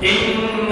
إن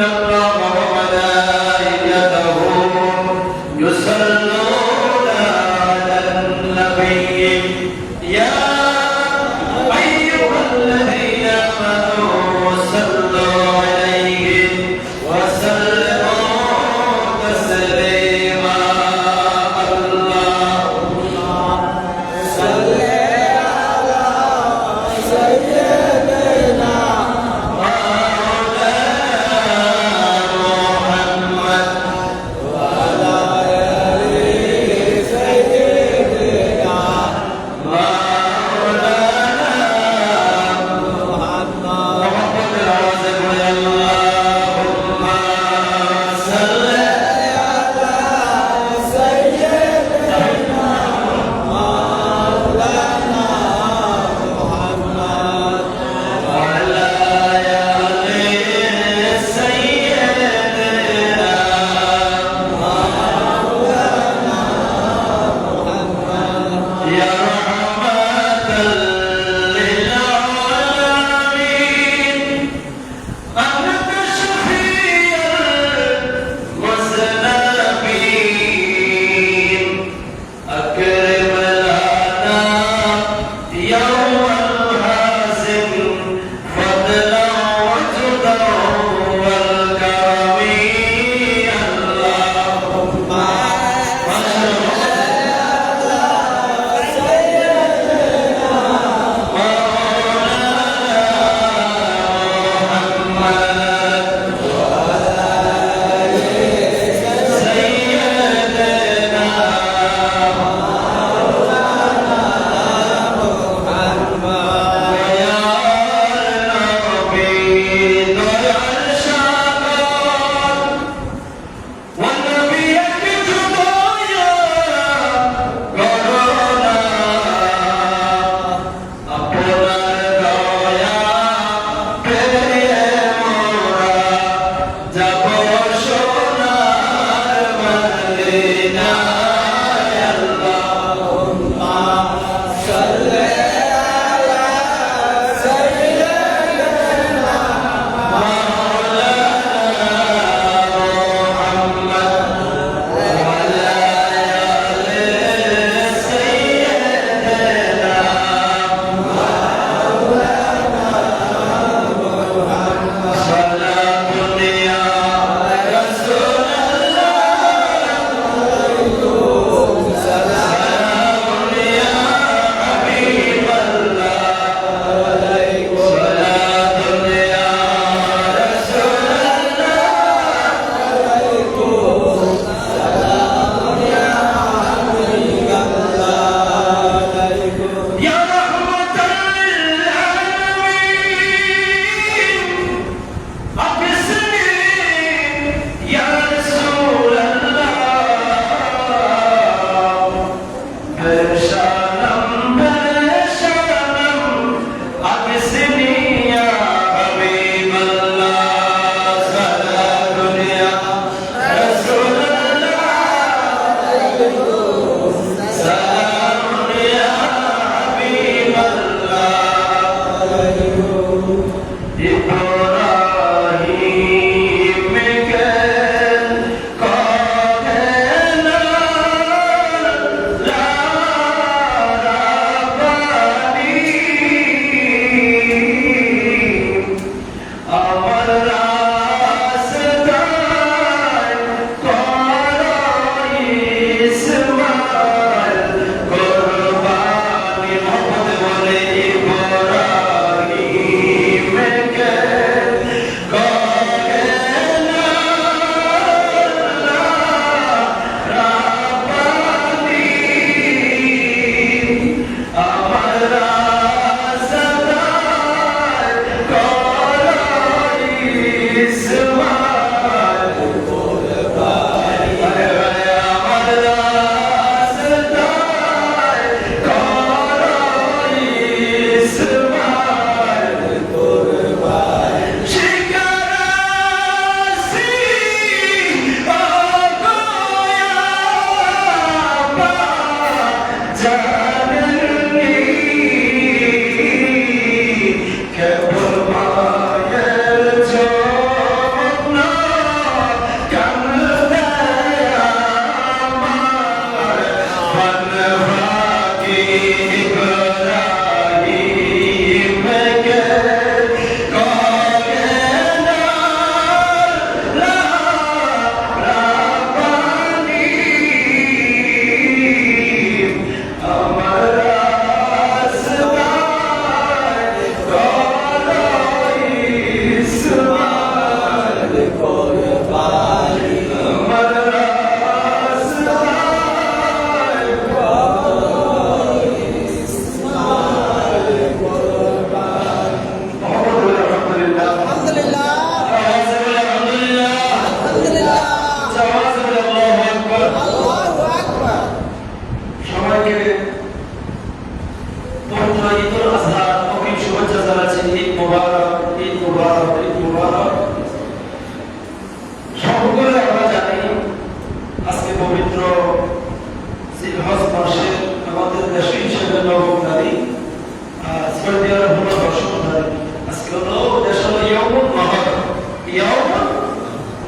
ইয়াউমুন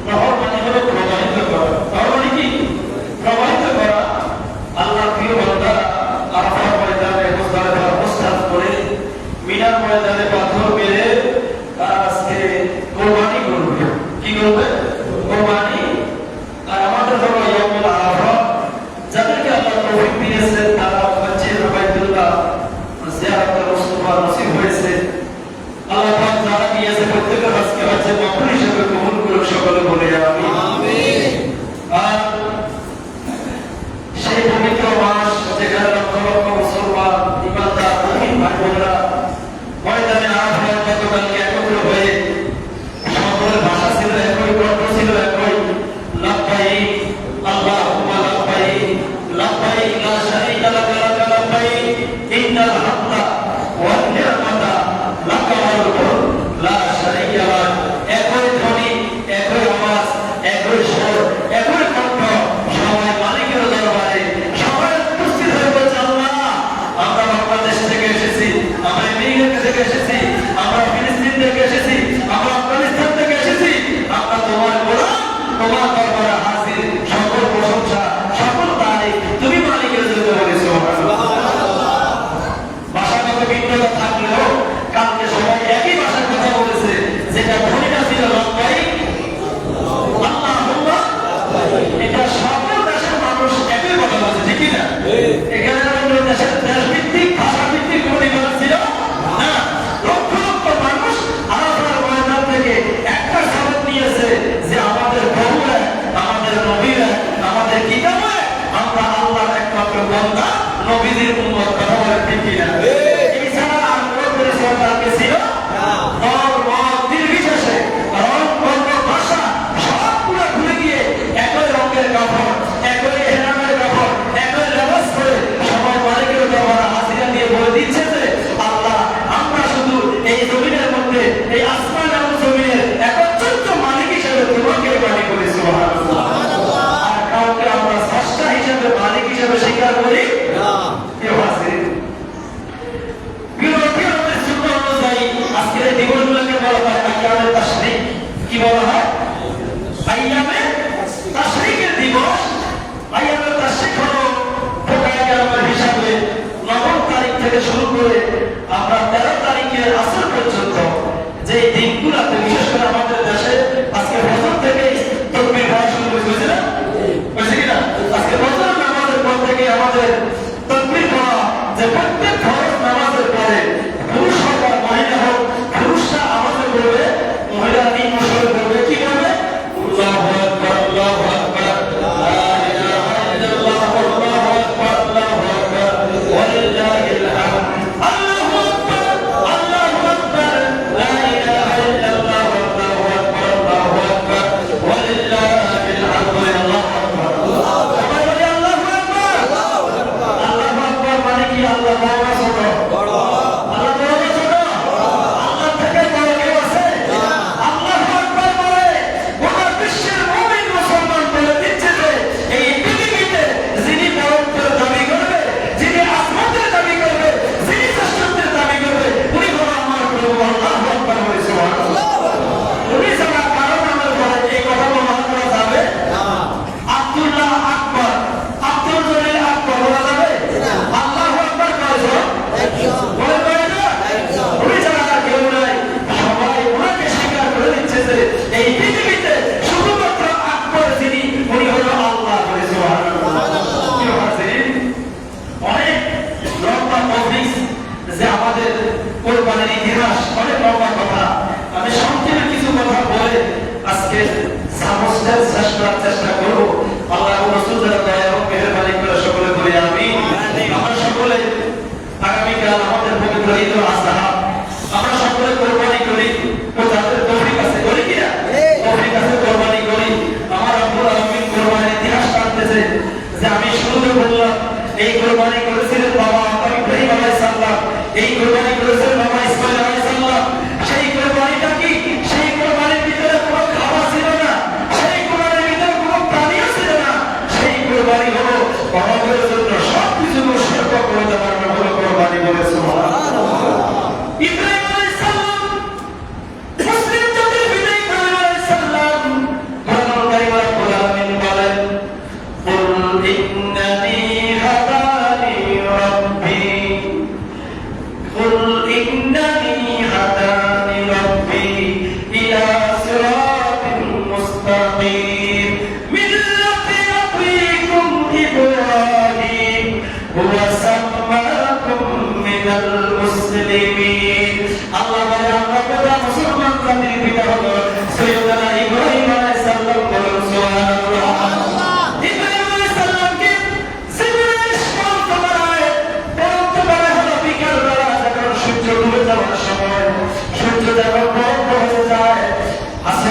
নহর মানে হলো প্রবাহিত করা। তার মানে কি? প্রবাহিত করা। আল্লাহর প্রিয় বান্দা আরাফার ময়দানে মুজদালিফার অবস্থান করে মিনার ময়দানে পাথর মেরে তারা আজকে কোরবানি করবে। কি করবে? কোরবানি। আর আমাদের হলো ইয়াউমুল আরাফা, যাদেরকে আল্লাহ তৌফিক দিয়েছেন তারা মসজিদ বাইতুল্লাহ জিয়ারতের মুস্তফা নসিব হয়েছে। আল্লাহ পাক যারা দিয়েছে প্রত্যেকের আজকে হচ্ছে মাবরুর হিসেবে কবুল করুন, সকলে বলে আমিন। আর সেই পবিত্র মাস যেখানে লক্ষ লক্ষ মুসলমান ইমানদার মুমিন ভাই বোনেরা ময়দানে আরাফায় গতকালকে একত্র হয়ে সকলের ভাষা ছিল একই, কণ্ঠ ছিল একই, লাব্বাইক আল্লাহুম্মা লাব্বাইক লাব্বাইক লা শারীকা লাকা লাব্বাইক ইন্নাল হামদা ওয়ান নি'মাতা লাকা ওয়াল মুলক লা শারীকা লাক। একই ধ্বনি, একই আওয়াজ, একই সুর, একই কণ্ঠ, সবাই মালিকের দরবারে সবাই উপস্থিত হয়ে বলছে, আল্লাহ আমরা বাংলাদেশ থেকে এসেছি, আমরা আমেরিকা থেকে এসেছি, আমরা ফিলিস্তিন থেকে এসেছি, আমরা আফগানিস্তান থেকে এসেছি, আমরা তোমার গোলাম, তোমার দরবারে হাজির। সকল প্রশংসা, সকল তারিফ তুমি মালিকের জন্য বলেছো। ভাষাগত ভিন্নতা থাকলেও কালকে সবাই একই ভাষার কথা বলেছে, যেটা ধ্বনিটা ছিল লাব্বাইক আল্লাহুম্মা। এটা সকল দেশের মানুষ একই কথা বলছে, ঠিক কি না? এখানে অন্য দেশের দেশভিত্তিক ভাষাভিত্তিক কোনো বিভাগ ছিল না। লক্ষ লক্ষ মানুষ আরাফার ময়দান থেকে একটা শপথ নিয়েছে যে আমাদের প্রভু এক, আমাদের নবী এক, আমাদের কিতাব এক, আমরা আল্লাহর একমাত্র বান্দা, নবীদের উম্মত। কথা বলে ঠিক কি না? এছাড়া আর কোনো পরিচয় তার কাছে ছিল না। দল মত নির্বিশেষে রং বর্ণ ভাষা সবগুলো ভুলে গিয়ে একই রঙের কাপড়, একই হেরামের কাপড়, একই লেবাস পরে সবাই মালিকের দরবারে হাজিরা দিয়ে বলে দিচ্ছে যে আল্লাহ আমরা শুধু এই জমিনের মধ্যে, এই আসমান এবং জমিনের একচ্ছত্র মালিক হিসেবে তোমাকে মালিক করি। সুবহানাল্লাহ। আর কাউকে আমরা স্রষ্টা হিসেবে, মালিক হিসেবে স্বীকার করি না। কেউ আছে? বিরোধীদের সুন্নাহ অনুযায়ী আজকের এই দিবসগুলোকে বলা হয় আইয়ামে তাশরিক। কি বলা হয়? আইয়ামে তাশরিকের দিবস। আইয়ামে তাশরিক হলো ফুকায়ে কেরামের হিসাবে 9 তারিখ থেকে শুরু করে আমরা 13 তারিখের আসর পর্যন্ত যে দিনগুলোতে, বিশেষ করে আমাদের দেশে আজকে ফজর থেকে তাকবীর পড়া শুরু হয়েছে না? হয়েছে কিনা? আজকে ফজর নামাজের পর থেকে আমাদের তাকবীর পড়া, যে প্রত্যেক ফরজ নামাজের পরে পুরুষ হোক আর মহিলা হোক, পুরুষরা আওয়াজে বলবে, মহিলা 3 বছরে বলবে, কি বলবে? আল্লাহু আকবার।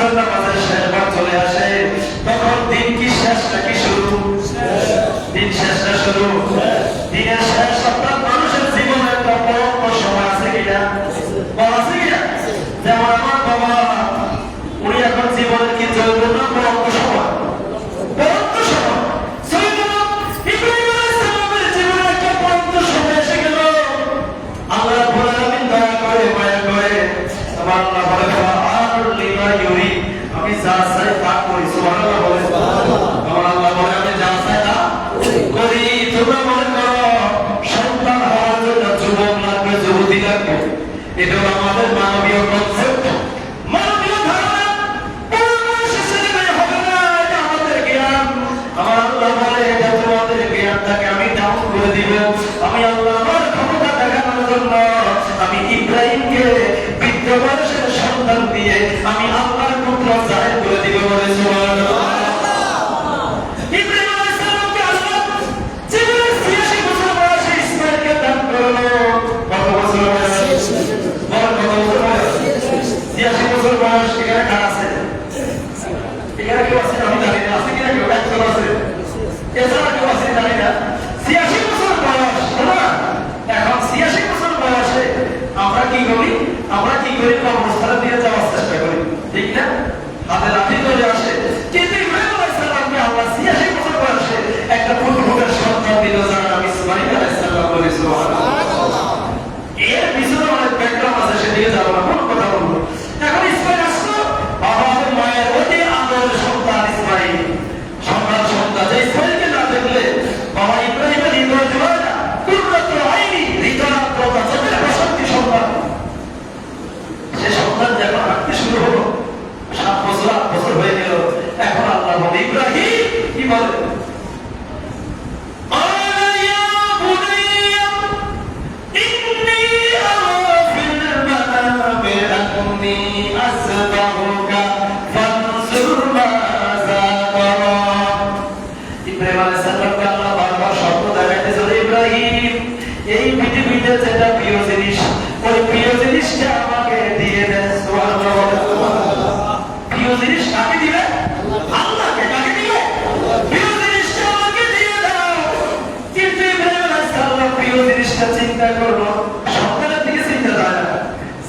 আসর নামাজের শেষ ভাগ চলে আসে, তখন দিন কি শেষ নাকি শুরু? দিন শেষ না শুরু? দিনের শেষ অর্থাৎ মানুষের জীবনে একটা বড় সময় আছে কিনা? আছে কিনা? যেমন আমার বাবা, উনি এখন জীবনের কি চলবে না বড় সময়, বড় সময়। ইব্রাহিম আলাইহিস সালামের জীবনে একটা বড় সময় এসে গেল। আল্লাহ রাব্বুল আলামিন দয়া করে মায়া করে আমার আল্লাহ বলে ফাআলুল লিমা ইউরি, আমি যা চাই তা করি। সুবহানাল্লাহ বলে আমার আল্লাহ বলে আমি যা চাই তা করি। তোমরা মনে করো সন্তান হওয়ার জন্য যুবক লাগবে, যুবতী লাগবে, এটা আমাদের মানবীয় কনসেপ্ট, মানবীয় ধারণা। হবে না, এটা আমাদের জ্ঞান। আমার আল্লাহ বলে এটা তোমাদের জ্ঞানটাকে আমি ডাউন করে দিব। আমি আল্লাহ আমার ক্ষমতা দেখানোর জন্য আমি ইব্রাহিমকে বৃদ্ধ বয়সের সন্তান দিয়ে আমি আল্লাহর পুত্র জাহির করে দিব বলে সুবহানাল্লাহ। ইব্রাহিম আলাইহিস সালামকে আল্লাহ জীবনের ৮৬ বছর বয়সে ইসমাঈলকে দান করলো। কত বছর বয়সে? কত বছর বয়সে? ৮৬ বছর বয়স। এখানে কার আছে? এখানে কেউ আছে? আমি জানি না আছে কিনা, কেউ একজন আছে, এছাড়া কেউ আছে জানি না। ৮৬ বছর বয়স না? এখন ৮৬ বছর বয়সে আমরা কি করি? আমরা কি করি? কবরস্থানে দিয়ে যাওয়ার চেষ্টা করি, ঠিক না? হাতে লাঠি ধরে আসে। কিন্তু ইব্রাহিম আলাইহিস সালামকে আল্লাহ ৮৬ বছর বয়সে একটা ফুটফুটের সন্তান দিল, যার নাম ইসমাঈল আলাইহিস সালাম। বলে সুবহানাল্লাহ। এর পিছনে অনেক ব্যাকগ্রাউন্ড আছে, সেদিকে যাবো না, কোন কথা বলবো। এখন ইসমাঈল আসলো, বাবা মায়ের অতি আদরের সন্তান ইসমাঈল, সন্তান যে ইসমাঈলকে না দেখলে বাবা ইব্রাহিমের হৃদয় জোড়ায় না। কুররাতুল আইনি, হৃদয়ার্দ্রতা, চোখের প্রশান্তি সন্তান। সে সন্তান যখন হাঁটতে শুরু হলো, ৭ বছর ৮ বছর হয়ে গেল। এখন আল্লাহ বলে ইব্রাহিম কি বলে? এই পৃথিবীতে যেটা প্রিয় জিনিস, ওই প্রিয় জিনিসটা আমাকে দিয়ে দেন। প্রিয় জিনিস কাকে দিবে? আল্লাহকে। কাকে দিবে? প্রিয় জিনিসটা আমাকে দিয়ে দাও। কিন্তু ইব্রাহিম আলাইহিস সালাম প্রিয় জিনিসটা চিন্তা করলো, সন্তানের দিকে চিন্তা যায় না,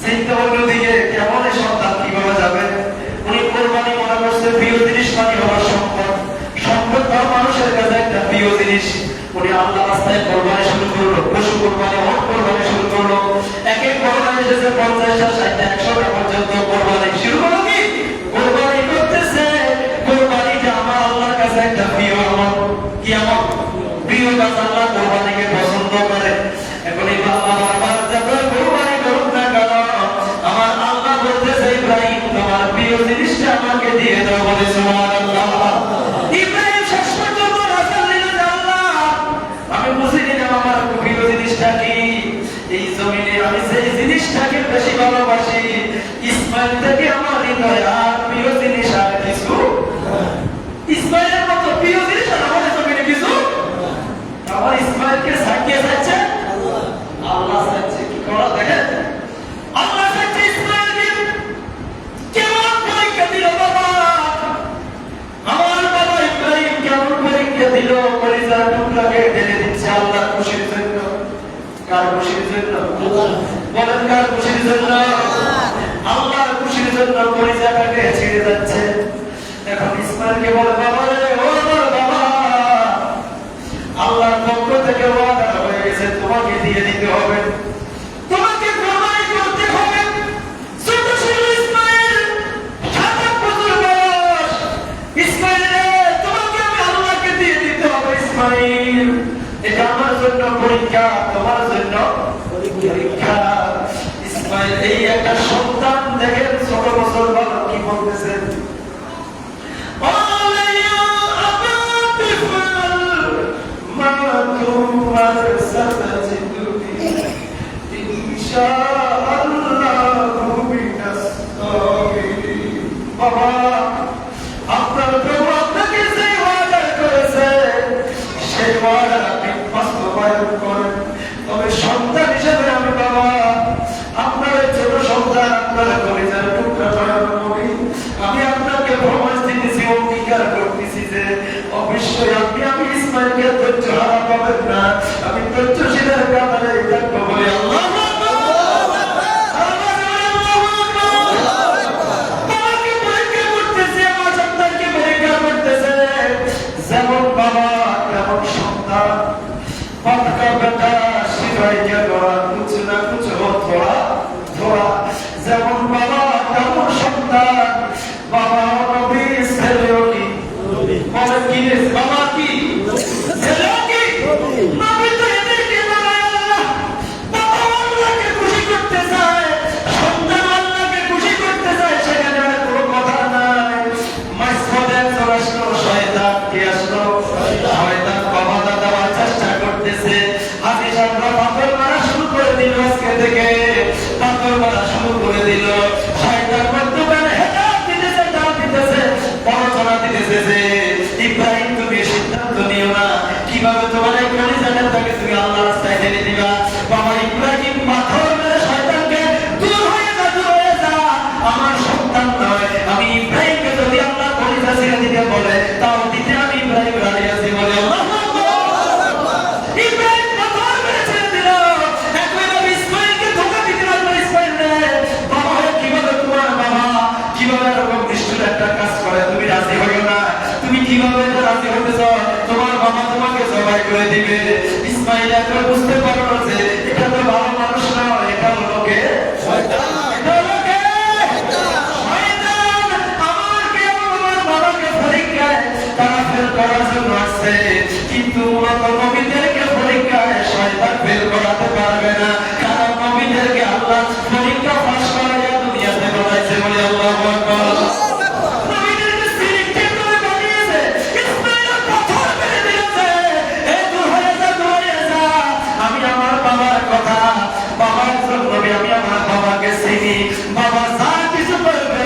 চিন্তা অন্যদিকে। কেমন এই সন্তান কিভাবে যাবে? উনি কোরবানি মনে করছে প্রিয় জিনিস মানে হওয়ার সম্পদ। সম্পদ তাও মানুষের কাছে একটা প্রিয় জিনিস। উনি আল্লাহ রাস্তায় কোরবানি শুরু করলো, পশু কোরবানি, হট কোরবানি শুরু করলো। এক এক কোরবানি এসেছে ৫০টা, ৬০টা, ১০০টা পর্যন্ত কোরবানি শুরু করলো। কি কোরবানি করতেছে? কোরবানিটা আমার আল্লাহর কাছে একটা প্রিয় আমল। কি আমল? প্রিয় কাজ। আল্লাহ কোরবানিকে পছন্দ করে। এখন এই আল্লাহ আমার যখন কোরবানি করুন না কেন, আমার আল্লাহ বলতেছে ইব্রাহিম তোমার প্রিয় জিনিসটা আমাকে দিয়ে দাও। বলে সুবহানাল্লাহ। ইব্রাহিম শেষ পর্যন্ত রাসূল নিলেন, আল্লাহ আমি বুঝে নিলাম আমার প্রিয় জিনিসটা কি। এই জমিনে আমি সেই জিনিসটাকে বেশি ভালোবাসি, ইসমাঈল থেকে আমার হৃদয় আর প্রিয় জিনিস আর কিছু। ইসমাঈলের মতো প্রিয় জিনিস আর আমার জমিনে কিছু। আমার ইসমাঈলকে সাকিয়ে যাচ্ছে আল্লাহ, চাচ্ছে কি করা দেখেন। আল্লাহ চাচ্ছে ইসমাঈলকে কেমন পরীক্ষা দিল বাবা। আমার বাবা ইব্রাহিম কেমন পরীক্ষা দিল। কলিজার টুকরাকে ঢেলে দিচ্ছে আল্লাহর খুশির জন্য। কার খুশির জন্য? বলেন কার খুশির জন্য? আল্লাহর খুশির জন্য কলিজাটাকে ছেড়ে যাচ্ছে। এখন ইসমাঈলকে বলে বাবা রে, ও আমার বাবা, আল্লাহর পক্ষ থেকে ওয়াদা হয়ে গেছে তোমাকে দিয়ে দিতে হবে, তোমাকে কোরবানি করতে হবে। ছোট ছিল ইসমাঈল, ৭ বছর বয়স। ইসমাঈল রে, তোমাকে আমি আল্লাহকে দিয়ে দিতে হবে। ইসমাঈল, এটা আমার জন্য পরীক্ষা, তোমার জন্য পরীক্ষা। ইসমাঈল এই একটা সন্তান দেখেন, ৬ বছর বয়স, কি বলতেছেন? আপনার প্রভু আপনাকে যে ওয়াদা করেছে সেই ওয়াদা আপনি বাস্তবায়ন করেন। তবে সন্তান হিসেবে আমি বাবা আপনার ছোট সন্তান, আপনার কলিজার টুকরা নবী, অবশ্যই আমি ইসমাইলকে ধৈর্য হারা পাবেন না, আমি ধৈর্যশীলের কাতারে থাকবো বলে আল্লাহ যেমন বাবা তেমন সন্তান, পটকা বেটা শিখাই গেল কুছ না কুছ থোড়া থোড়া, যেমন বাবা তেমন সন্তান, বাবা নবী ছেলেও কি বলে কি বাবা কি ছেলেও কি নবী তো এদেরকে বানায় আল্লাহ, বাবা আল্লাহকে খুশি করতে চায়, সন্তান আল্লাহকে খুশি করতে চায়, সেখানে আর কোনো কথা নাই। মাঝপথে একজন আসলো শয়তান, কি আসলো শয়তান, বাধা দেওয়ার চেষ্টা করতেছে। হাজি সাহেবরা পাথর মারা শুরু করে দিল, আজকে থেকে পাথর মারা শুরু করে দিল। শয়তান মধ্যখানে হেদায়েত দিতেছে, ডাল দিতেছে, প্ররোচনা দিতেছে যে ইব্রাহিম তুমি সিদ্ধান্ত নিও না, কিভাবে তোমার এই কলিজাটাকে তুমি আল্লাহর রাস্তায় টেনে দিবা। বাবা ইব্রাহিম পাথর মেরে শয়তানকে দূর হয়ে যা, দূর হয়ে যা, আমার সন্তান নয়, আমি ইব্রাহিমকে যদি আল্লাহ কলিজা ছেড়ে দিতে বলে তাও দিতে আমি ইব্রাহিম রাজি আছি বলে আল্লাহ ইব্রাহিম পাথর মেরে ছেড়ে দিল। একইভাবে ইসমাইলকে ধোঁকা দিতে লাগলো। ইসমাইল রে বাবা, কিভাবে তোমার বাবা কিভাবে এরকম নিষ্ঠুর একটা কাজ করে, তুমি রাজি হইও না, তুমি কিভাবে এটা রাজি হতেছ, তোমার বাবা তোমাকে জবাই করে দিবে। ইসমাইল এখন বুঝতে পারলো যে এটা তো ভালো মানুষ না, এটা হলো কে শয়তান, এটা হলো কে শয়তান। আমাকে আমার বাবাকে পরীক্ষায় তারা ফেল করার জন্য আসছে, কিন্তু মূলত নবীদেরকে পরীক্ষায় শয়তান ফেল করাতে পারবে না, কারণ নবীদেরকে আল্লাহ পরীক্ষা পাস করাইয়া দুনিয়াতে বানাইছে বলে আল্লাহু আকবার। নবীদেরকে সিলেক্টেড করে বানিয়েছে। ইসমাইল পাথর মেরে দিয়েছে, এ দূর হয়ে যা, দূর হয়ে যা, আমি আমার বাবার কথা, বাবার জন্য আমি আমার বাবাকে চিনি, বাবা যা কিছু করবে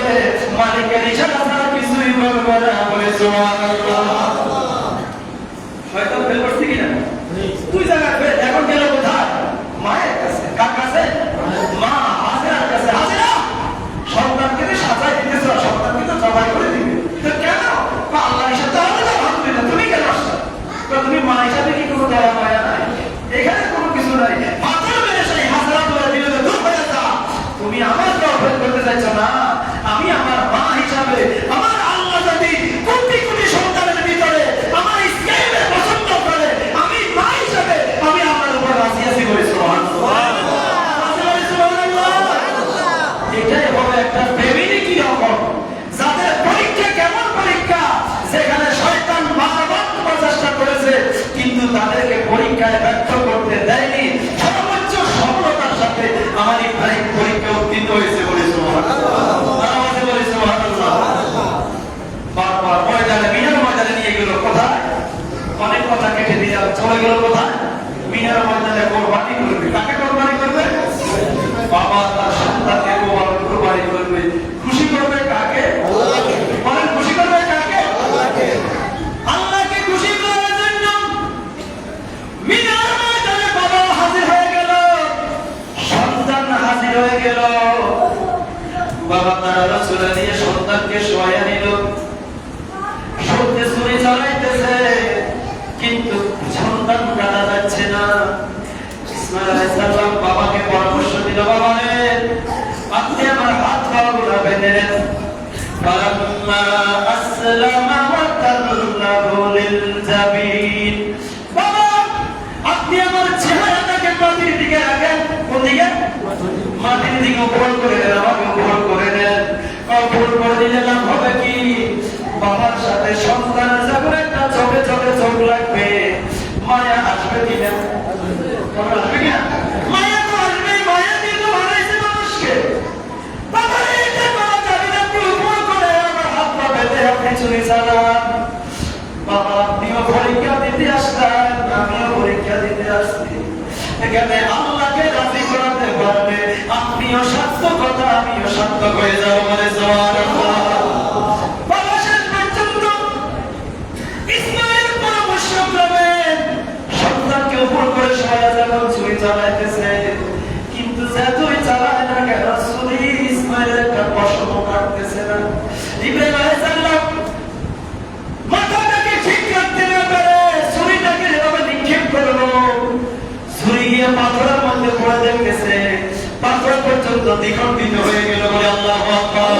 মালিকের ইশারা ছাড়া কিছুই করবে না বলে সুবহানাল্লাহ। শয়তান ফেল করছে কিনা? তুই জায়গা ফেল, এখন গেল কোথায়? মায়ের কাছে। কার কাছে? মা হাজেরার কাছে। হাজেরা সন্তানকে তো সাজাই দিতেছ, সন্তানকে তো জবাই করে দিবে, তো কেন? আল্লাহর সাথে আলহামদুলিল্লাহ, তুমি কেন আসছো? তুমি মা হিসাবে কি কোনো দয়া মায়া নাই? এখানে কোনো কিছু নাই। পাথর মেরে সেই হাজেরা বলে দিলে তো দূর হয়ে যা, তুমি আমার দোয়া ফেল করতে চাইছো না, আমি আমার মা হিসাবে, আমার আল্লাহ যদি কোটি কোটি সন্তানের ভিতরে আমার ইসলামের পছন্দ করে, আমি মা হিসাবে আমি আমার উপর রাজি আছি বলে সুবহানাল্লাহ। এটাই হবে একটা ফ্যামিলি কি রকম, যাদের পরীক্ষা কেমন পরীক্ষা, যেখানে শয়তান বারবার চেষ্টা করেছে কিন্তু তাদেরকে পরীক্ষায় ব্যর্থ করতে দেয়নি, সর্বোচ্চ সফলতার সাথে আমার ইব্রাহিম পরীক্ষা উত্তীর্ণ হয়েছে বলে সুবহানাল্লাহ। বারবার ময়দানে, মিনার ময়দানে নিয়ে গেল, কোথায় অনেক কথা কেটে দিয়ে চলে গেল, কোথায় মিনার ময়দানে কোরবানি করবে। কাকে কোরবানি করবে? বাবা তার সন্তানকে কোরবানি করবে। খুশি করবে কাকে? বলেন খুশি করবে কাকে? আল্লাহকে খুশি করার জন্য মিনার ময়দানে বাবা হাজির হয়ে গেল, সন্তান হাজির হয়ে গেল। বাবা তারা রাসূল দিয়ে সন্তানকে শোয়া নিল, সত্যি ছুরি চালাইতেছে কিন্তু সন্তান কাটা যাচ্ছে না। ইসমাঈল আলাইহিস সালাম বাবাকে পরামর্শ দিল, বাবা রে আপনি আমার হাত পাগুলো বেঁধে দেন। ফালাম্মা আসলামা ওয়া তাল্লাহু লিল জাবিন, বাবা আপনি আমার চেহারাটাকে মাটির দিকে রাখেন। কোন দিকে? মাটির দিকে উপর করে দেন, আমাকে উপর করে দেন। উপর করে দিলে লাভ হবে কি? বাবার সাথে সন্তানের যখন একটা চোখে চোখে চোখ লাগবে, মায়া আসবে কিনা? আসবে কিনা? মায়া তো আসবে, মায়া দিয়ে তো বানাইছে মানুষকে। বাবা এটা করা যাবে না, আপনি উপর করে আমার হাত পা বেঁধে আপনি চলে চালান। বাবা আপনিও পরীক্ষা দিতে আসলেন, আমিও পরীক্ষা দিতে আসছি, এখানে আল্লাহকে রাজি করাতে পারবে, আপনিও সার্থক কথা, আমিও সার্থক হয়ে যাবো বলে সুবহানাল্লাহ। সন্তানকে উপর করে সবাই যখন ছুরি চালাইতেছে, কিন্তু যতই চালায় না কেন ছুরি ইসমাইলের একটা পশম কাটতেছে না। ইব্রাহিম আলাইহিস সালাম মাথাটাকে ঠিক রাখতে না দ্বিখণ্ডিত হয়ে গেল বলে আল্লাহু আকবার।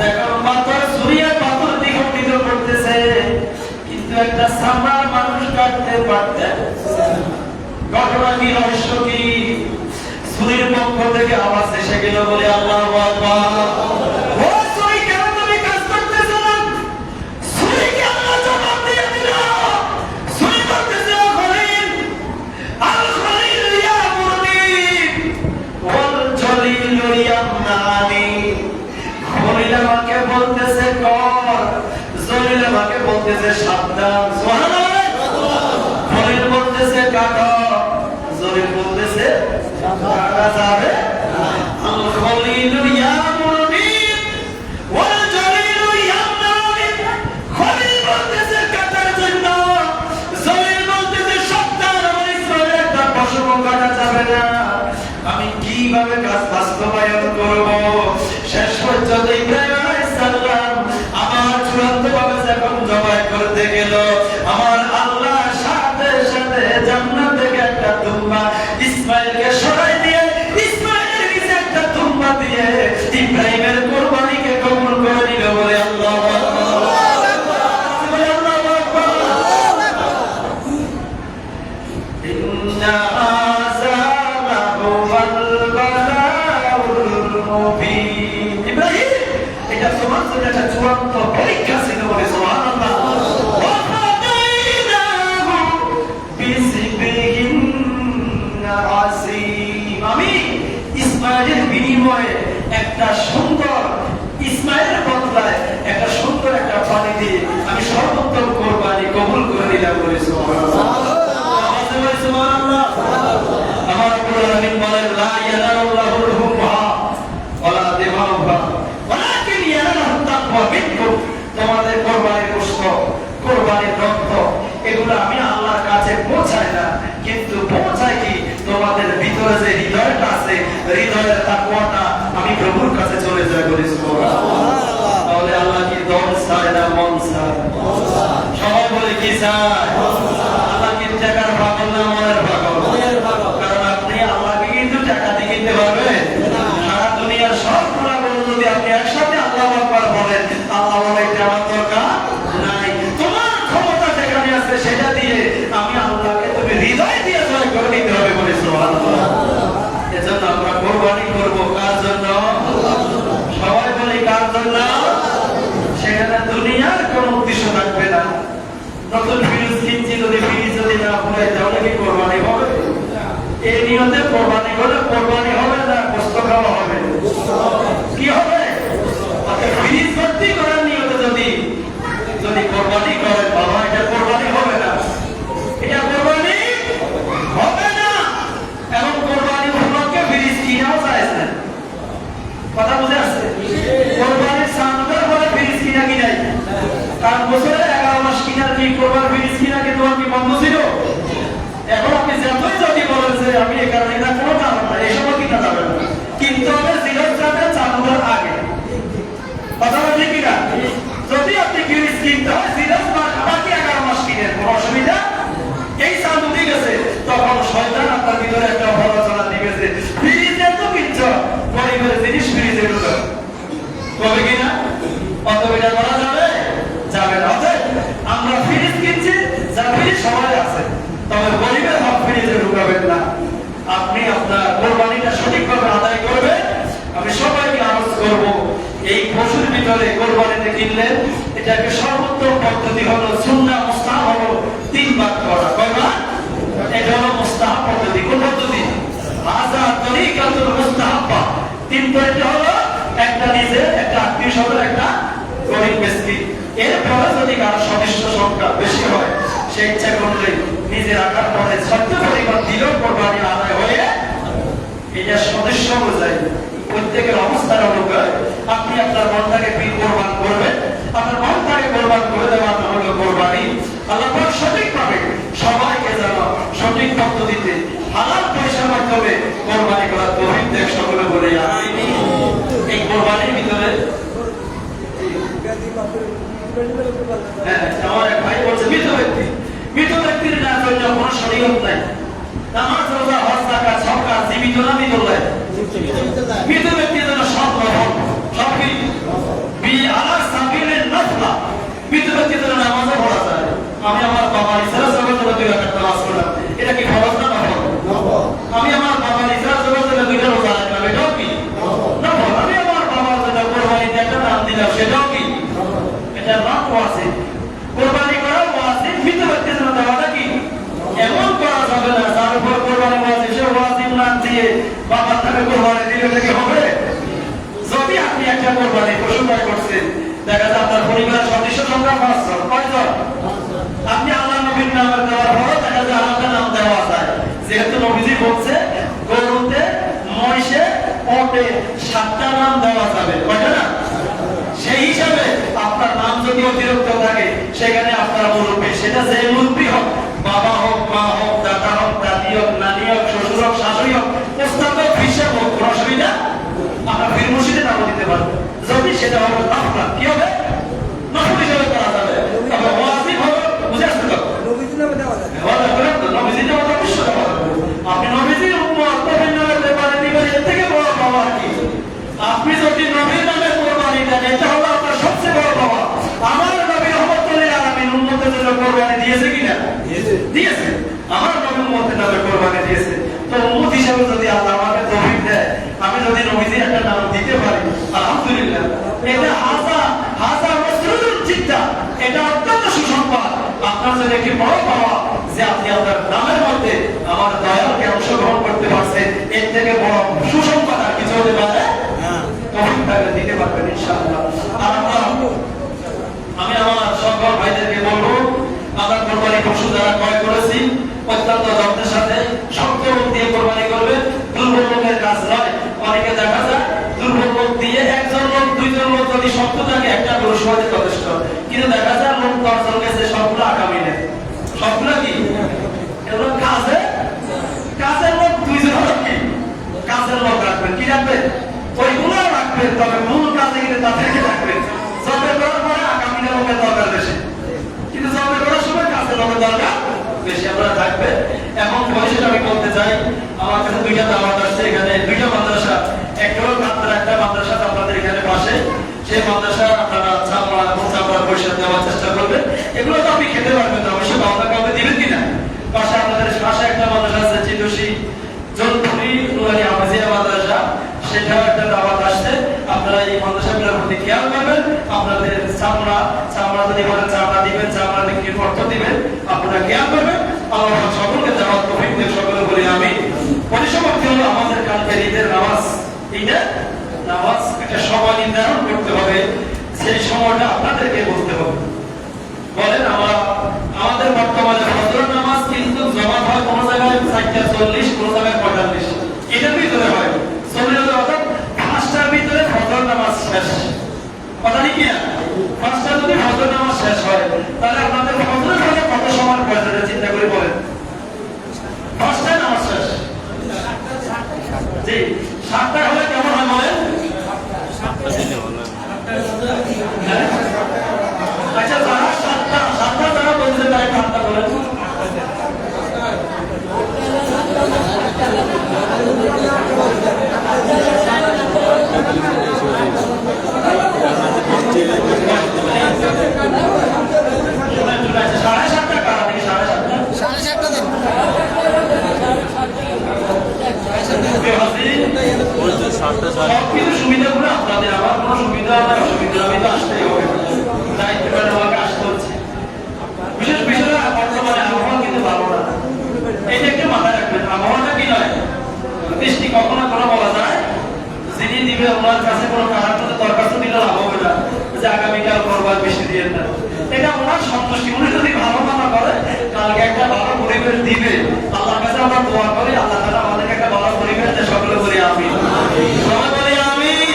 এখন পাথর ছুরিয়ে পাথর দ্বিখণ্ডিত করতেছে, কিন্তু একটা চামড়ার মানুষ কাটতে পারতেন। ঘটনা কি, রহস্য কি? ছুরির পক্ষ থেকে আওয়াজ এসে গেল বলে আল্লাহু আকবার। ও ছুরি, কেন তুমি কাজ করতেছো না? ছুরিকে আল্লাহ জবাব দিয়ে দিল। ছুরি বলতেছে, ও খলিল, আল খলিল ইয়া মুরনিব ওয়াল জলিল ইয়ামনানি। খলিল আমাকে বলতেছে কর, জলিল আমাকে বলতেছে সাবধান। সুবহানাল্লাহ। খলিল বলতেছে কাটো, জলিল বলতেছে কাটা যাবে না। আল খলিল ইয়া মুরনিব ওয়াল জলিল ইয়ামনানি। খলিল বলতেছে কাটার জন্য, জলিল বলতেছে সাবধান, আমার ইসরায়েলের একটা পশম কাটা যাবে না। আমি কিভাবে কাজ বাস্তবায়ন করব? শেষ পর্যন্ত ইব্রাহিম আলাইহিস সালাম আমার চূড়ান্ত ভাবে যখন জবাই করতে গেল, আমার আল্লাহ সাথে সাথে জান্নাত থেকে একটা দুম্বা ইসমাইলকে সরাই দিয়ে, ইসমাইলের নিচে একটা দুম্বা দিয়ে ইব্রাহিমের কুরবানিকে কবুল করে নিল বলে আল্লাহু আকবার। বলে আল্লাহু আকবার। ইন্না হাযা লাহুল বালাউল মুবিন। ইব্রাহিম, এটা তোমার জন্য একটা চূড়ান্ত পরীক্ষা ছিল বলে সুবহানাল্লাহ। ওয়া ফাদাইনাহু বিসিবহিন আসীম। আমি ইসমাইলের বিনিময়ে একটা সুন্দর, ইসমাইলের বদলায় একটা সুন্দর একটা পানি দিয়ে আমি সর্বোত্তম কুরবানি কবুল করে নিলাম বলে সুবহানাল্লাহ। সুবহানাল্লাহ। আমার রব্বুল আলামিন বলেন, লা ইয়ানালুল্লাহুল হুমহা ওয়ালা দিমাউহা ওয়ালাকিন ইয়ানালুহু তাকওয়া মিনকুম। তোমাদের কুরবানির গোশত, কুরবানির রক্ত, এগুলো আমি আল্লাহর কাছে পৌঁছাই না, কিন্তু পৌঁছায় কি তোমাদের ভিতরে যে হৃদয়টা আছে, হৃদয়ের তাকওয়াটা আমি প্রভুর কাছে চলে যায় বলে সুবহানাল্লাহ। তাহলে আল্লাহ কি দম চায় না মন চায়? সবাই বলে কি চায়? আল্লাহ কি টাকার পাগল না মনের পাগল? কারণ আপনি আল্লাহকে কিন্তু টাকা দিয়ে কিনতে পারবেন না। সারা দুনিয়ার সব গুণাগুণ যদি আপনি একসাথে আল্লাহু আকবার বলেন, আল্লাহ বলে এটা আমার দরকার নাই। তোমার ক্ষমতা যেখানে আছে সেটা দিয়ে আমি আল্লাহকে তুমি হৃদয় দিয়ে জয় করে নিতে হবে বলে সুবহানাল্লাহ। এজন্য আমরা কুরবানি করব কার জন্য? সবাই বলি কার জন্য? সেখানে দুনিয়ার কোনো উদ্দেশ্য থাকবে না। নতুন ফ্রিজ কিনছি, যদি ফ্রিজ যদি না ফুরাই তাহলে কি কোরবানি হবে? এই নিয়তে কোরবানি করে কোরবানি হবে না, গোশত খাওয়া হবে। কি হবে? ফ্রিজ ভর্তি করার নিয়তে যদি যদি কোরবানি করেন, বাবা এটা কোরবানি হবে না, এটা কোরবানি হবে না। এবং কোরবানি উপলক্ষে ফ্রিজ কিনাও যায় না। কথা বুঝে আসছে? কোরবানির সামনের পরে ফ্রিজ কিনা কি নাই? কারণ বছরে 11 মাস কিনার কি কোরবানির ফ্রিজ কিনা কি তোমার কি বন্ধ ছিল? এখন আপনি যতই যদি বলেন যে আমি এই কারণে না, কোনো কারণ নাই, এই সময় কিনা যাবে না, কিন্তু হবে জিরো যাবে চালুর আগে। কথা বলি কিনা? যদি আপনি ফ্রিজ কিনতে হয় জিরো বাকি 11 মাস কিনেন, কোনো অসুবিধা। এই চালু ঠিক আছে, তখন শয়তান আপনার ভিতরে একটা প্ররোচনা দিবে যে ফ্রিজে তো কিনছ, গরিবের জিনিস ফ্রিজে ঢুকে তবে কিনা? অত এটা করা যাবে? যাবে না। অতএব আমরা ফ্রিজ কিনছি, যা ফ্রিজ সবাই আছে, তবে গরিবের হক ফ্রিজে ঢুকাবেন না। আপনি আপনার কোরবানিটা সঠিকভাবে আদায় করবেন। আমি সবাইকে আরজ করব, এই পশুর ভিতরে কোরবানিতে কিনলে এটাকে সর্বোত্তম পদ্ধতি হলো সুন্নাহ মুস্তাহাব হলো 3 ভাগ করা। কয়বার? এটা হলো মুস্তাহাব পদ্ধতি। কোন পদ্ধতি? হাযা তরিকাতুল মুস্তাহাবা। 3 পদ্ধতি হলো একটা নিজে, একটা আত্মীয় স্বজন, একটা গরিব মিসকিন। এরপরে যদি কারো সদস্য সংখ্যা বেশি হয়, সে ইচ্ছা করলে নিজে রাখার পরে 6 পরিবার দিলেও কোরবানি আদায় হয়ে এটা সদস্য বোঝায়। প্রত্যেকের অবস্থার অনুযায়ী আপনি আপনার মনটাকে কোরবান করবেন। আপনার মনটাকে কোরবান করে দেওয়া হলো কোরবানি। আল্লাহ পাক সঠিকভাবে সবাইকে যেন সঠিক পদ্ধতিতে হালাল পয়সার মাধ্যমে কোরবানি করার তৌফিক দেন সকলে বলে আমিন। এই কোরবানির ভিতরে আমার এক ভাই বলছে মৃত ব্যক্তির না জন্য কোনো শরীয়ত নাই। নামাজ, রোজা, হজ, যাকাত সব কারা? জীবিত না মৃত লাই? মৃত ব্যক্তির জন্য সব নফল, সব কি আলা সাবিলিন নফলা। মৃত ব্যক্তির জন্য নামাজও পড়া যায়। আমি আমার বাবার ইসরা জগতের 2 রাকাত নামাজ পড়লাম, এটা কি ফরজ না নফল? আমি আমার বাবার ইসরা জগতের 2টা রোজা রাখলাম, এটাও কি নফল? আমি আমার বাবার জন্য কোরবানিতে একটা নাম দিলাম, সেটাও কি? এটা নাম ওয়াজিব। কোরবানি করা ওয়াজিব, মৃত ব্যক্তির জন্য দেওয়াটা কি? এমন করা যাবে না যার উপর কোরবানি ওয়াজিব সে ওয়াজিব না দিয়ে বাবার নামে কোরবানি দিলে এটা কি হবে? যদি আপনি একটা কোরবানি পশু ক্রয় করছেন, দেখা যায় আপনার পরিবারের সদস্য সংখ্যা 5 জন, কয়জন? আপনি আল্লাহ নবীর নাম দেওয়ার পরও দেখা যায় আলাদা নাম দেওয়া যায়, যেহেতু নবীজি বলছে গরুতে, মহিষে, ওটে 7টা নাম দেওয়া যাবে, কয়টা না? সেই হিসাবে আপনার নাম যদি অতিরিক্ত থাকে, সেখানে আপনার মুরব্বী, সেটা যে মুরব্বী হোক, বাবা হোক, মা হোক, দাদা হোক, দাদি হোক, নানি হোক, শ্বশুর হোক, শাশুড়ি হোক, ওস্তাদ হোক, হিসাব হোক, কোনো অসুবিধা আপনার ফির মুর্শিদে নাম দিতে পারবে। যদি সেটা হবে নফল, কি হবে? নফল হিসাবে করা যাবে। তবে ওয়াজিব হবে, বুঝে আসতে তো? নবীজির নামে দেওয়া যাবে। নবীজির নামে অবশ্যই দেওয়া যাবে। আপনি নবীজির উম্মত, নবীর নামে কোরবানি দিবেন, এর থেকে বড় পাওয়া কি? আপনি যদি নবীর নামে কোরবানি দেন, এটা হলো আপনার সবচেয়ে বড় পাওয়া। আমার নবী রহমতুল্লাহ আলামিন উম্মতের জন্য কোরবানি দিয়েছে কিনা? দিয়েছে। আমার নবী উম্মতের নামে কোরবানি দিয়েছে। তো উম্মত হিসেবে যদি আল্লাহ আমাকে তৌফিক দেয়, আমি যদি নবীজির একটা নাম দিতে পারি, আলহামদুলিল্লাহ, এটা হাজা মাসরুরুন জিদ্দা, এটা অত্যন্ত সুসংবাদ। আপনার জন্য একটি বড় পাওয়া যে আপনি আপনার নামের মধ্যে আমার দয়ালকে অংশগ্রহণ করতে পারছেন, এর থেকে বড় সুসংবাদ আর কিছু হতে পারে? তৌফিক থাকলে দিতে পারবেন ইনশাআল্লাহ। আর আমি আমার সকল ভাইদেরকে বলবো, আমরা কোরবানি পশু যারা ক্রয় করেছি অত্যন্ত যত্নের সাথে শক্ত লোক দিয়ে কোরবানি করবে, দুর্বল লোকের কাজ নয়। অনেকে দেখা যায় দুর্বল লোক দিয়ে একজন লোক, 2জন লোক যদি শক্ত থাকে একটা গরু সমাজে যথেষ্ট, কিন্তু দেখা যায় লোক 10 জন গেছে, সবগুলো আগামী নেই। সবগুলো কি এগুলো কাজের লোক 2জন হলো কি কাজের লোক রাখবেন, কি রাখবেন? ওইগুলো রাখবেন, তবে মূল কাজে গেলে তাদেরকে রাখবেন। জবে করার পরে আগামী লোকের দরকার বেশি, কিন্তু জবে করার সময় কাজের লোকের দরকার বেশি। আমরা থাকবে। এখন বয়সে আমি বলতে চাই, আমার কাছে 2টা দাওয়াত আসছে, এখানে 2টা মাদ্রাসা, একটা মাদ্রাসা আপনাদের এখানে পাশে, সেই মাদ্রাসা আপনারা চামড়া পয়সা দেওয়ার চেষ্টা করবেন। এগুলো তো আপনি খেতে পারবেন না, অবশ্যই বাবা কাউকে দিবেন কিনা? পাশে আপনাদের পাশে একটা মাদ্রাসা আছে চিতোষী জলপুরি নুরানি আমাজিয়া মাদ্রাসা, সেটাও একটা দাওয়াত আসছে। আপনারা এই মাদ্রাসাগুলোর প্রতি খেয়াল করবেন। আপনাদের চামড়া যদি বলেন চামড়া দিবেন, চামড়া বিক্রির অর্থ দিবেন, আপনারা খেয়াল করবেন। আল্লাহ সকলকে দাওয়াত তৌফিক দেন, সকলে বলি আমিন। পরিসমাপ্তি হলো আমাদের কালকের ঈদের নামাজ। ঈদের নামাজ একটা সময় নির্ধারণ করতে হবে, সেই সময়টা আপনাদেরকে বলতে হবে। বলেন আমাদের বর্তমানে ফজর নামাজ কিন্তু জমা হয় কোন জায়গায় 4:40, কোন জায়গায় 45, এটার ভিতরে হয়। অর্থাৎ 5টার ভিতরে ফজর নামাজ শেষ। কথা কি না? 5টা যদি ফজর নামাজ শেষ হয়, তাহলে আপনাদের ফজরের পরে কত সময় প্রয়োজন চিন্তা করে বলেন। 5টায় নামাজ শেষ, জি 7টা হলে কেমন হয় বলেন? আচ্ছা, যারা 7টা যারা বলছেন তারা 7টা বলেন। সবকিছু সুবিধাগুলো আপনাদের, আমার কোনো সুবিধা নাই অসুবিধা, আমি তো আসতেই হবে, দায়িত্ব করে আমাকে আসতে হচ্ছে। বিশেষ বিষয় বর্তমানে আবহাওয়া কিন্তু ভালো না, এটা একটু মাথায় রাখবেন। আবহাওয়াটা কি নয়, বৃষ্টি কখনো কোনো বলা যায়, যিনি দিবে ওনার কাছে কোনো কারণ দরখাস্ত দিলে লাভ হবে না যে আগামীকাল করবার বৃষ্টি দিয়ে না, এটা ওনার সন্তুষ্টি। উনি যদি ভালো মানা করে কালকে একটা ভালো পরিবেশ দিবে, আল্লাহর কাছে আমরা দোয়া করি আল্লাহ তাআলা আমাদেরকে একটা ভালো পরিবেশ দেয়, সকলে বলি আমিন। সবাই বলি আমিন।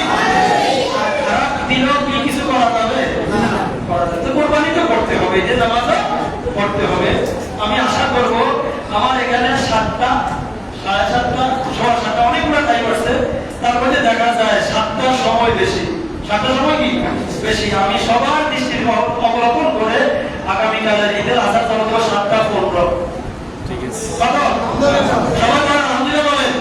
খারাপ দিলেও কি কিছু করা যাবে? তো কোরবানি তো করতে হবে, যে নামাজও পড়তে হবে। আমি আশা করব আমার এখানে 7টা, 7:30, 7:15 অনেকগুলো টাইম আছে, তার মধ্যে দেখা যায় 7টার সময় বেশি, 7টার সময় কি বেশি। আমি সবার দৃষ্টি অবলম্বন করে আগামীকালের ঈদের আসার জন্য 7:15। ঠিক আছে, সবাই আলহামদুলিল্লাহ বলেন।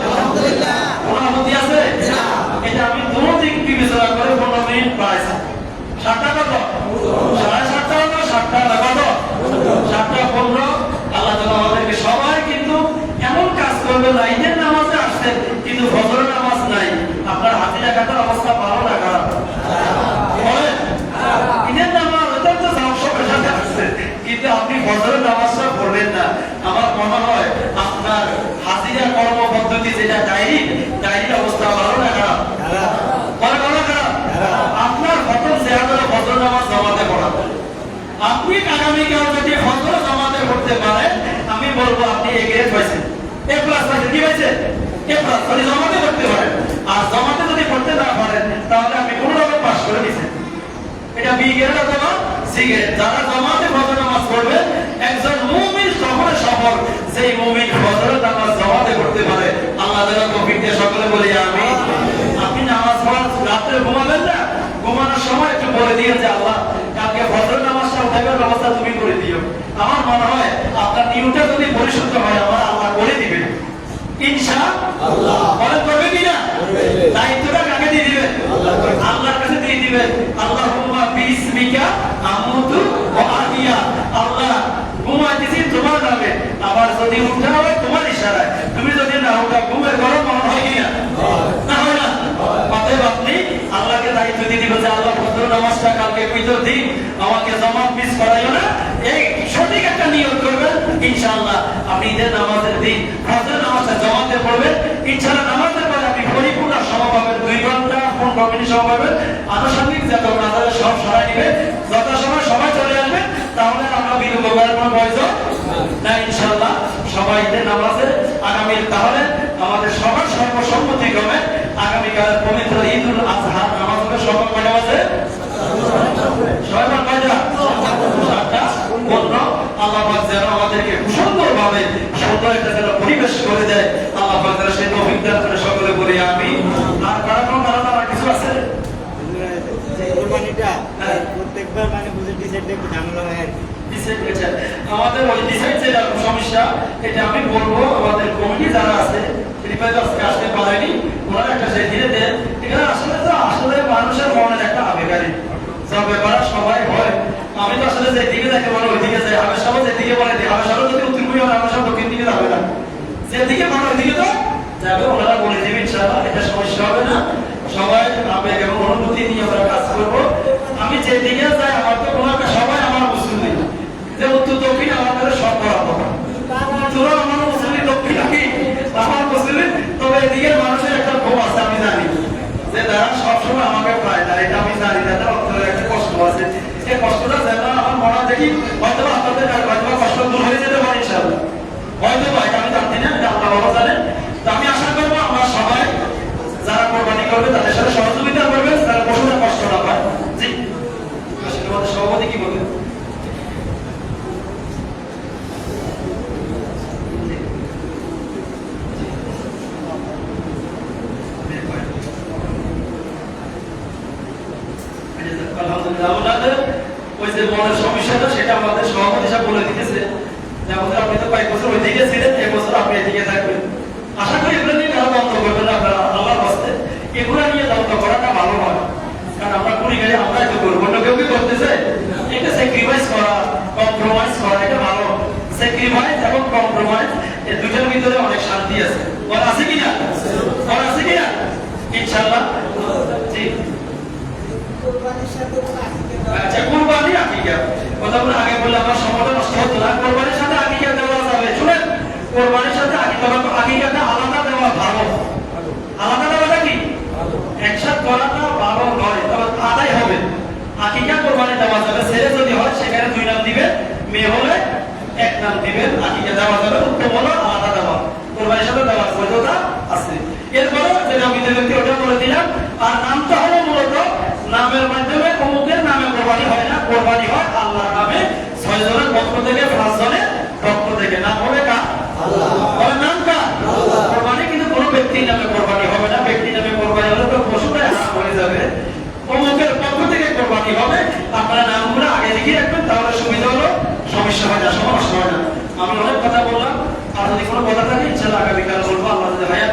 আপনি আগামীকাল যদি ফজর জামাতে পড়তে পারেন, আমি বলবো আপনি এ গ্রেড পাইছেন, এ প্লাস পাইছেন। কি পাইছেন? এ প্লাস। যদি জামাতে পড়তে পারেন, আর জামাতে যদি পড়তে না পারেন, তাহলে আপনি কোনো রকম পাস করে দিয়েছেন। এটা বি গ্রেড অথবা সি গ্রেড। যারা জামাতে ফজর নামাজ পড়বে, একজন মুমিন সফল সফল, সেই মুমিন ফজর নামাজ জামাতে পড়তে পারে। আল্লাহ যেন তৌফিক দিয়ে সকলে বলি আমিন। আপনি নামাজ পড়ার রাত্রে ঘুমাবেন না, ঘুমানোর সময় একটু বলে দিয়ে যে আল্লাহ কালকে ফজর নামাজটা উঠাবার ব্যবস্থা তুমি করে দিও। আমার মনে হয় আপনার নিয়মটা যদি পরিশুদ্ধ হয়, আমার আল্লাহ করে দিবেন ইনশাআল্লাহ। বলেন করবে কিনা? দায়িত্বটা কাকে দিয়ে দিবেন? আল্লাহর কাছে দিয়ে দিবেন। আল্লাহুম্মা বিসমিকা আমুতু ওয়া আহিয়া। আল্লাহ ঘুমাইতেছি তোমার নামে, আবার যদি উঠা হয় তোমার ইশারায়। তুমি যদি না উঠা, ঘুমের গরম মনে হয় কিনা? না হয় না? অতএব আপনি আল্লাহকে দায়িত্ব দিয়ে দিবেন যে আল্লাহ ফজর নামাজটা কালকে কইতো দিন, আমাকে জামাত মিস করাইও না। এই সঠিক একটা নিয়ত করবেন, ইনশাআল্লাহ আপনি ঈদের নামাজের দিন ফজর নামাজটা জামাতে পড়বেন। ইনশাআল্লাহ নামাজের পরে আপনি পরিপূর্ণ সময় পাবেন, 2 ঘন্টা 15 মিনিট সময় পাবেন। আনুষঙ্গিক যত নাজারে সব সরাই নিবে, যথাসময় সবাই চলে আসবে, তাহলে আমরা বিলম্ব করার কোনো প্রয়োজন না। ইনশাআল্লাহ সবাই ঈদের নামাজে আগামী, তাহলে আমাদের সবার সর্বসম্মতিক্রমে আগামীকাল পবিত্র ঈদুল আজহা নামাজ হবে। সকাল কয়টা বাজে? সকাল কয়টা? 7:15। আল্লাহ পাক যেন আমাদেরকে সুন্দরভাবে সুন্দর একটা যেন পরিবেশ করে দেয়, আল্লাহ পাক যেন সেই তৌফিক দান করে সকলে বলি আমিন। আর কারণ কিছু আছে কোরবানিটা প্রত্যেকবার মানে বুঝে ডিসাইড একটু ঝামেলা হয় আর কি। আমাদের ওই ডিসাইড যেটা সমস্যা, এটা আমি বলবো আমাদের কমিটি যারা আছে, আজকে আসতে পারেনি, ওনারা একটা সেই ধীরে দেন। এখানে আসলে মানুষের মনের একটা আবেগারি সব ব্যাপার সবাই হয়। আমি তো আসলে যেদিকে যাকে বলে ওইদিকে যাই, হামেশাও যেদিকে বলে হামেশাও যদি উত্তরপুরি হয়, হামেশাও দক্ষিণ দিকে যাবে না, যেদিকে মানে ওইদিকে তো যাবে। ওনারা বলে দিবে ইনশাআল্লাহ, এটা সমস্যা হবে না। সবাই আবেগ এবং অনুভূতি নিয়ে আমরা কাজ করবো। আমি যেদিকে যাই, আমার তো কোনো একটা সবাই আমার মুসলিম, যে উত্তর দক্ষিণ আমার কাছে সব বরাবর। তোরা আমার মুসলিম, দক্ষিণ কি আমার মুসলিম, তবে এদিকে মানুষের একটা ক্ষোভ আছে আমি জানি, যে তারা সবসময় আমাকে পায় না, এটা আমি জানি। তাদের অন্তরে একটা কষ্ট আছে, সেই কষ্টটা যেন আমার মনে দেখি হয়তো আপনাদের হয়তো কষ্ট দূর হয়ে যেতে পারে ইনশাআল্লাহ, হয়তো এটা আমি জানতে না, এটা আল্লাহ বাবা জানেন। তো আমি আশা করবো আমরা সবাই যারা কোরবানি করবে তাদের সাথে সহযোগিতা করবে, তারা পশুরা কষ্ট না পায়। জি, তোমাদের সভাপতি কি বলবেন? ওই যে মনের সমস্যাটা, সেটা আমাদের সভাপতি সাহেব বলে দিতেছে। আপনি তো কয়েক বছর ওইদিকে ছিলেন, এবছর আপনি এদিকে থাকবেন। আশা করি এগুলো নিয়ে কারো দ্বন্দ্ব করবেন না আপনারা, আল্লাহর হস্তে। এগুলো নিয়ে দ্বন্দ্ব করাটা ভালো নয়, কারণ আমরা কুড়ি গাড়ি আমরা একটু করবো, অন্য কেউ কি করতেছে? এটা স্যাক্রিফাইস করা, কম্প্রোমাইজ করা, এটা ভালো। স্যাক্রিফাইস এবং কম্প্রোমাইজ এই দুটোর ভিতরে অনেক শান্তি আছে। বল আছে কিনা? বল আছে কিনা? ইনশাআল্লাহ। জি, আচ্ছা, কুরবানি আকিকা কথা বলে আগে বললে আমার সময়টা নষ্ট হতো না। কোরবানির সাথে আকিকা দেওয়া যাবে। শুনেন, কোরবানির সাথে আকিকাটা আলাদা দেওয়া ভালো। আলাদা দেওয়াটা কি একসাথে করাটা ভালো নয়, তবে আদায় হবে। আকিকা কোরবানি দেওয়া যাবে, ছেলে যদি হয় সেখানে 2 নাম দিবেন, মেয়ে হলে 1 নাম দিবেন। আকিকা দেওয়া যাবে, উত্তম হলো আলাদা দেওয়া। কোরবানির সাথে দেওয়ার বৈধতা আছে। এরপরে যে নাম দিতে ব্যক্তি ওটা বলে দিলাম। আর নামটা হলো মূলত নামের মাধ্যমে অমুকের নামে কোরবানি হয় না, কোরবানি হয় আল্লাহর নামে। 6 জনের পক্ষ থেকে, 5 জনের পক্ষ থেকে। নাম হবে কার? আল্লাহ। নাম কার? আল্লাহ। কোরবানি কিন্তু কোনো ব্যক্তির নামে কোরবানি হবে না। ব্যক্তির নামে কোরবানি হলে তো পশুটাই হারাম হয়ে যাবে। অমুকের পক্ষ থেকে কোরবানি হবে। আপনারা নামগুলো আগে লিখে রাখবেন, তাহলে সুবিধা হলো, সমস্যা হয় না, সমস্যা হয় না। আমি অনেক কথা বললাম, আর যদি কোনো কথা থাকে ইনশাআল্লাহ আগামীকাল বলবো। আল্লাহ যদি ভাইয়া